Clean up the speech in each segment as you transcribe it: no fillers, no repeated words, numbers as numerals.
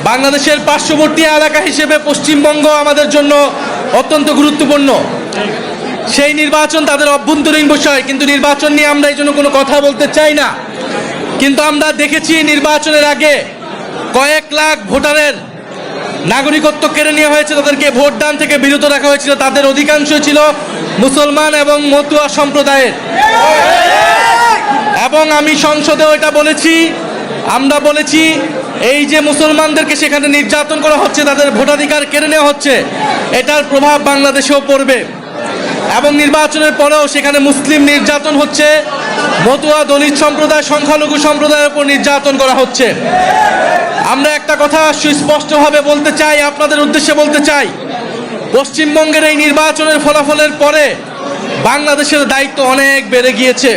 বাংলাদেশের পার্শ্ববর্তী এলাকা হিসেবে পশ্চিমবঙ্গ আমাদের জন্য অত্যন্ত গুরুত্বপূর্ণ। সেই নির্বাচন তাদের অভ্যন্তরীণ বিষয়, কিন্তু নির্বাচন নিয়ে আমরা এই জন্য কোনো কথা বলতে চাই না। কিন্তু আমরা দেখেছি নির্বাচনের আগে কয়েক লাখ ভোটারের নাগরিকত্ব কেড়ে নেওয়া হয়েছে, তাদেরকে ভোটদান থেকে বিরত রাখা হয়েছিল। তাদের অধিকাংশ ছিল মুসলমান এবং মতুয়া সম্প্রদায়ের। এবং আমি সংসদেও এটা বলেছি, আমরা বলেছি এই যে মুসলমানদেরকে সেখানে নির্যাতন করা হচ্ছে, তাদের ভোটাধিকার কেড়ে নেওয়া হচ্ছে, এটার প্রভাব বাংলাদেশেও পড়বে। এবং নির্বাচনের পরেও সেখানে মুসলিম নির্যাতন হচ্ছে, মতুয়া দলিত সম্প্রদায় সংখ্যালঘু সম্প্রদায়ের উপর নির্যাতন করা হচ্ছে। আমরা একটা কথা সুস্পষ্টভাবে বলতে চাই, আপনাদের উদ্দেশ্যে বলতে চাই, পশ্চিমবঙ্গের এই নির্বাচনের ফলাফলের পরে বাংলাদেশের দায়িত্ব অনেক বেড়ে গিয়েছে।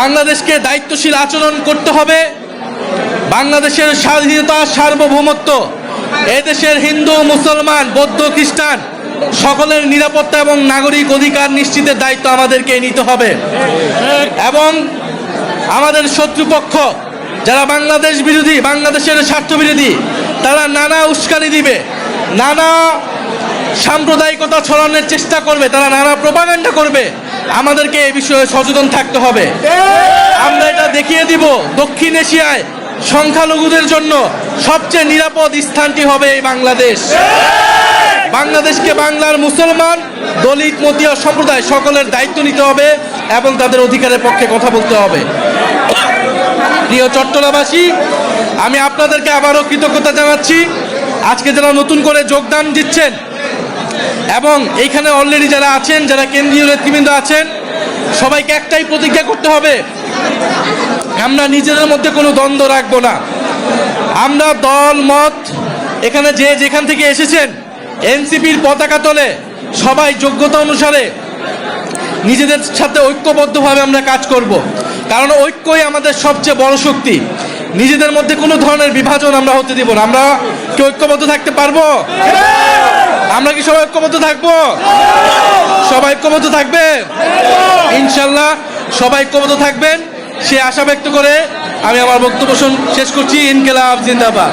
বাংলাদেশকে দায়িত্বশীল আচরণ করতে হবে। বাংলাদেশের স্বাধীনতা, সার্বভৌমত্ব, এদেশের হিন্দু, মুসলমান, বৌদ্ধ, খ্রিস্টান সকলের নিরাপত্তা এবং নাগরিক অধিকার নিশ্চিতের দায়িত্ব আমাদেরকে নিতে হবে। এবং আমাদের শত্রুপক্ষ যারা বাংলাদেশ বিরোধী, বাংলাদেশের স্বার্থ বিরোধী, তারা নানা উস্কানি দিবে, নানা সাম্প্রদায়িকতা ছড়ানোর চেষ্টা করবে, তারা নানা প্রোপাগান্ডা করবে। আমাদেরকে এই বিষয়ে সচেতন থাকতে হবে। আমরা এটা দেখিয়ে দিব দক্ষিণ এশিয়ায় সংখ্যালঘুদের জন্য সবচেয়ে নিরাপদ স্থানটি হবে এই বাংলাদেশ। বাংলাদেশকে বাংলার মুসলমান, দলিত, মতুয়া সম্প্রদায় সকলের দায়িত্ব নিতে হবে এবং তাদের অধিকারের পক্ষে কথা বলতে হবে। প্রিয় চট্টলাবাসী, আমি আপনাদেরকে আবারও কৃতজ্ঞতা জানাচ্ছি। আজকে যারা নতুন করে যোগদান দিচ্ছেন এবং এইখানে অলরেডি যারা আছেন, যারা কেন্দ্রীয় নেতৃবৃন্দ আছেন, সবাইকে একটাই প্রতিজ্ঞা করতে হবে, আমরা নিজেদের মধ্যে কোনো দ্বন্দ্ব রাখবো না। আমরা দল মত এখানে যে যেখান থেকে এসেছেন এনসিপির পতাকা তলে সবাই যোগ্যতা অনুসারে নিজেদের সাথে ঐক্যবদ্ধভাবে আমরা কাজ করব। কারণ ঐক্যই আমাদের সবচেয়ে বড় শক্তি। নিজেদের মধ্যে কোনো ধরনের বিভাজন আমরা হতে দিব না। আমরা কি ঐক্যবদ্ধ থাকতে পারবো? আমরা কি সবাই ঐক্যবদ্ধ থাকবো? সবাই ঐক্যবদ্ধ থাকবে ইনশাল্লাহ। সবাই ঐক্যবদ্ধ থাকবেন সে আশা ব্যক্ত করে আমি আমার বক্তব্য শেষ করছি। ইনকিলাব জিন্দাবাদ।